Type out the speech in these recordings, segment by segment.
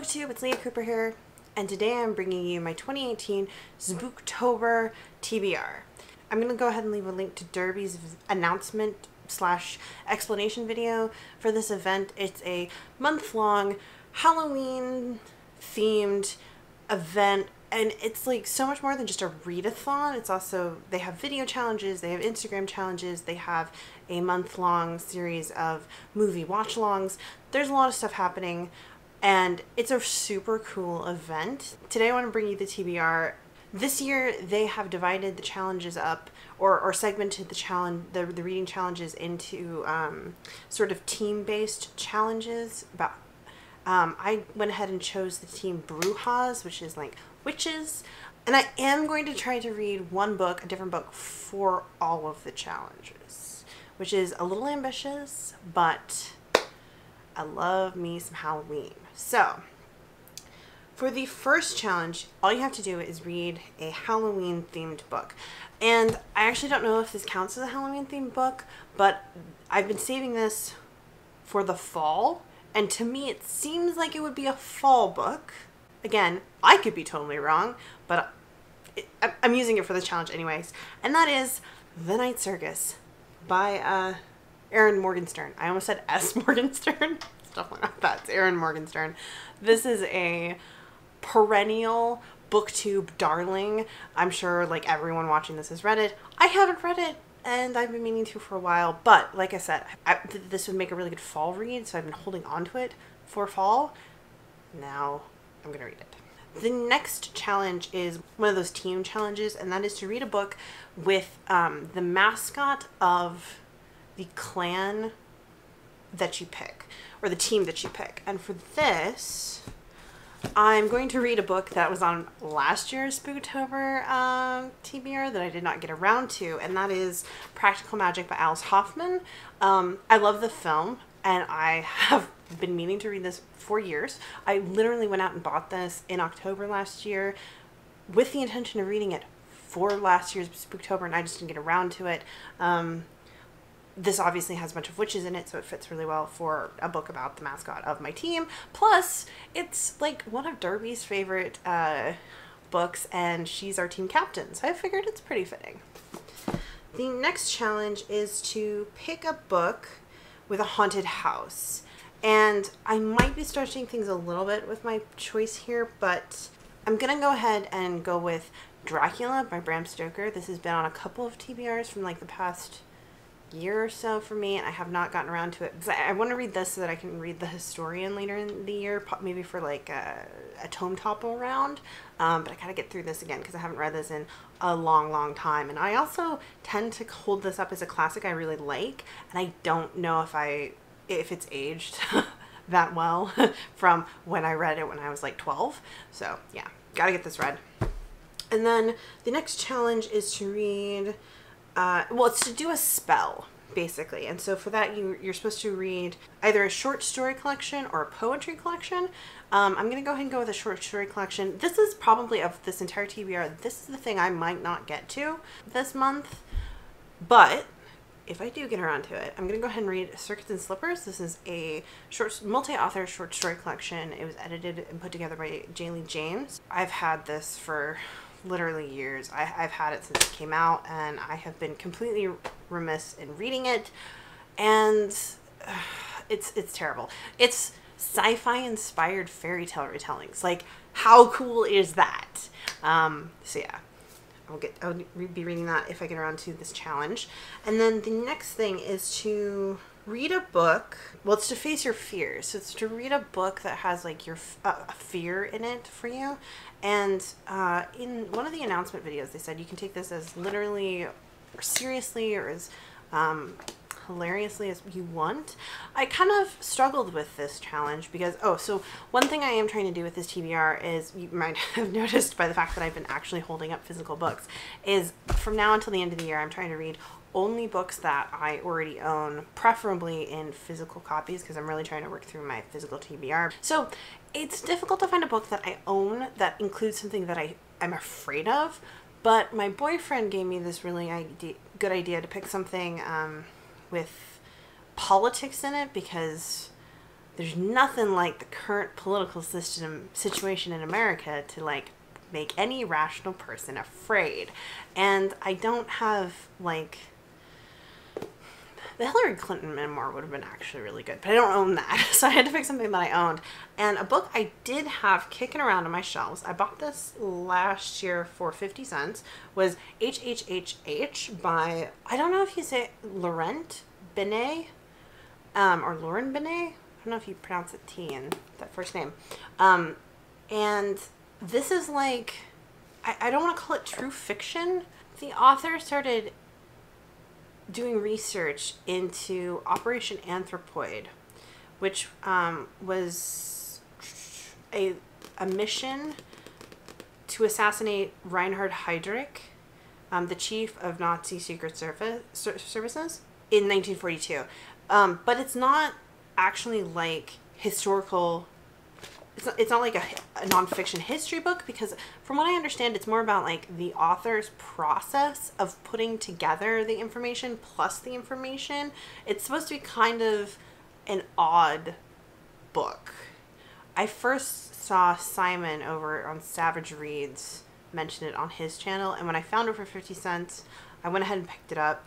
Booktube, it's Leah Cooper here, and today I'm bringing you my 2018 Sbooktober TBR. I'm going to go ahead and leave a link to Derby's announcement / explanation video for this event. It's a month-long Halloween themed event, and it's like so much more than just a readathon. It's also, they have video challenges, they have Instagram challenges, they have a month-long series of movie watch-alongs. There's a lot of stuff happening, and it's a super cool event. Today I want to bring you the TBR. This year they have divided the challenges up, or segmented the reading challenges into sort of team-based challenges. I went ahead and chose the team Brujas, which is like witches, and I am going to try to read one book, a different book, for all of the challenges, which is a little ambitious, but I love me some Halloween. So, for the first challenge, all you have to do is read a Halloween themed book. And I actually don't know if this counts as a Halloween themed book, but I've been saving this for the fall, and to me it seems like it would be a fall book. Again, I could be totally wrong, but I'm using it for the challenge anyways. And that is The Night Circus by Erin Morgenstern. I almost said S. Morgenstern. It's definitely not that. It's Erin Morgenstern. This is a perennial booktube darling. I'm sure like everyone watching this has read it. I haven't read it, and I've been meaning to for a while, but like I said, this would make a really good fall read, so I've been holding on to it for fall. Now I'm gonna read it. The next challenge is one of those team challenges, and that is to read a book with the mascot of the clan that you pick, or the team that you pick. And for this, I'm going to read a book that was on last year's Sbooktober TBR that I did not get around to, and that is Practical Magic by Alice Hoffman. I love the film, and I have been meaning to read this for years. I literally went out and bought this in October last year with the intention of reading it for last year's Sbooktober, and I just didn't get around to it. This obviously has a bunch of witches in it, so it fits really well for a book about the mascot of my team. Plus, it's like one of Derby's favorite books, and she's our team captain, so I figured it's pretty fitting. The next challenge is to pick a book with a haunted house. And I might be stretching things a little bit with my choice here, but I'm going to go ahead and go with Dracula by Bram Stoker. This has been on a couple of TBRs from like the past year or so for me, and I have not gotten around to it. I want to read this so that I can read The Historian later in the year, maybe for like a tome topple round, but I gotta get through this again because I haven't read this in a long time. And I also tend to hold this up as a classic I really like, and I don't know if it's aged that well from when I read it when I was like 12. So yeah, gotta get this read. And then the next challenge is to read well, it's to do a spell, basically. And so for that, you're supposed to read either a short story collection or a poetry collection. I'm going to go ahead and go with a short story collection. This is probably, of this entire TBR, this is the thing I might not get to this month. But if I do get around to it, I'm going to go ahead and read Circuits and Slippers. This is a multi-author short story collection. It was edited and put together by Jaylee James. I've had this for literally years. I've had it since it came out, and I have been completely remiss in reading it, and it's terrible. It's sci-fi inspired fairy tale retellings. Like, how cool is that? So yeah, I'll be reading that if I get around to this challenge. And then the next thing is to read a book. Well, it's to face your fears. So it's to read a book that has like your a fear in it for you. And in one of the announcement videos, they said you can take this as literally or seriously or as hilariously as you want. I kind of struggled with this challenge because, so one thing I am trying to do with this TBR is, you might have noticed by the fact that I've been actually holding up physical books, is from now until the end of the year, I'm trying to read only books that I already own, preferably in physical copies, because I'm really trying to work through my physical TBR. So it's difficult to find a book that I own that includes something that I'm afraid of, but my boyfriend gave me this really good idea to pick something with politics in it, because there's nothing like the current political situation in America to like make any rational person afraid. And I don't have like, the Hillary Clinton memoir would have been actually really good, but I don't own that. So I had to pick something that I owned. And a book I did have kicking around on my shelves, I bought this last year for 50 cents, was HHHH by, I don't know if you say Laurent Binet, or Lauren Binet. I don't know if you pronounce it T in that first name. And this is like, I don't want to call it true fiction. The author started doing research into Operation Anthropoid, which was a mission to assassinate Reinhard Heydrich, the chief of Nazi Secret Services, in 1942. But it's not actually like historical. It's not like a nonfiction history book, because from what I understand, it's more about like the author's process of putting together the information plus the information. It's supposed to be kind of an odd book. I first saw Simon over on Savage Reads mention it on his channel, and when I found it for 50 cents, I went ahead and picked it up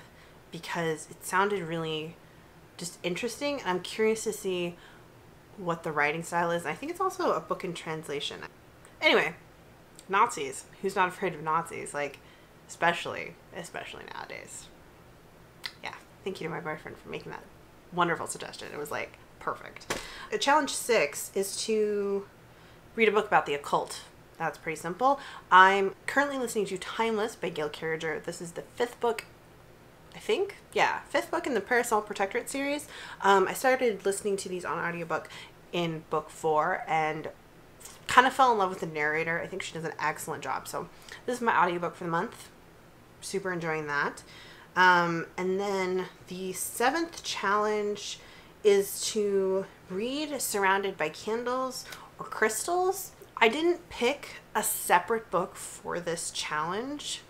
because it sounded really just interesting, and I'm curious to see what the writing style is. I think it's also a book in translation. Anyway, Nazis. Who's not afraid of Nazis? Like, especially nowadays. Yeah, thank you to my boyfriend for making that wonderful suggestion. It was like perfect. Challenge 6 is to read a book about the occult. That's pretty simple. I'm currently listening to Timeless by Gail Carriger. This is the 5th book, I think. Yeah, 5th book in the Parasol Protectorate series. I started listening to these on audiobook in book 4 and kind of fell in love with the narrator. I think she does an excellent job. So this is my audiobook for the month. Super enjoying that. And then the 7th challenge is to read Surrounded by Candles or Crystals. I didn't pick a separate book for this challenge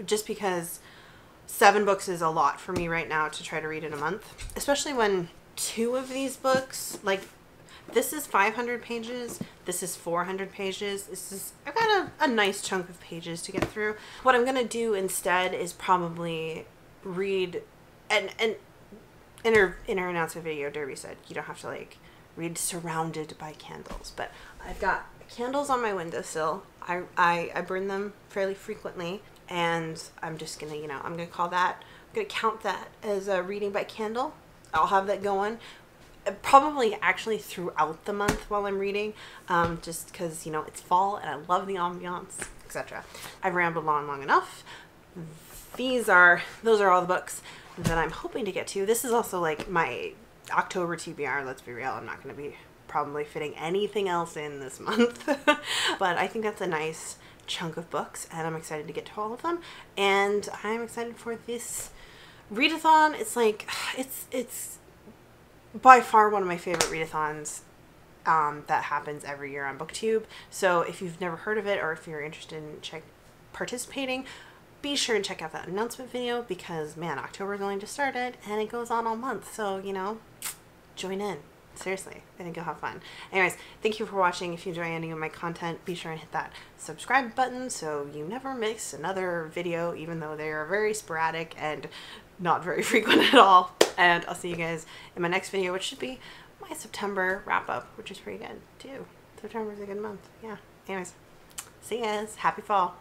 just because 7 books is a lot for me right now to try to read in a month, especially when 2 of these books, like this is 500 pages, this is 400 pages. I've got a nice chunk of pages to get through. What I'm gonna do instead is probably read, and in her announcement video, Derby said you don't have to like read Surrounded by Candles, but I've got candles on my windowsill. I burn them fairly frequently, and I'm just gonna, I'm gonna count that as a reading by candle. I'll have that going probably actually throughout the month while I'm reading, just because, it's fall and I love the ambiance, etc. I've rambled on long enough. Those are all the books that I'm hoping to get to. This is also like my October TBR, let's be real. I'm not going to be probably fitting anything else in this month, but I think that's a nice chunk of books, and I'm excited to get to all of them, and I'm excited for this readathon. It's like, it's by far one of my favorite readathons that happens every year on BookTube. So if you've never heard of it, or if you're interested in participating, be sure and check out that announcement video, because man, October is only just started and it goes on all month. So, join in. Seriously, I think you'll have fun. Anyways, thank you for watching. If you enjoy any of my content, be sure and hit that subscribe button so you never miss another video, even though they are very sporadic and not very frequent at all. And I'll see you guys in my next video, which should be my September wrap up, which is pretty good too. September is a good month. Yeah. Anyways, see you guys. Happy fall.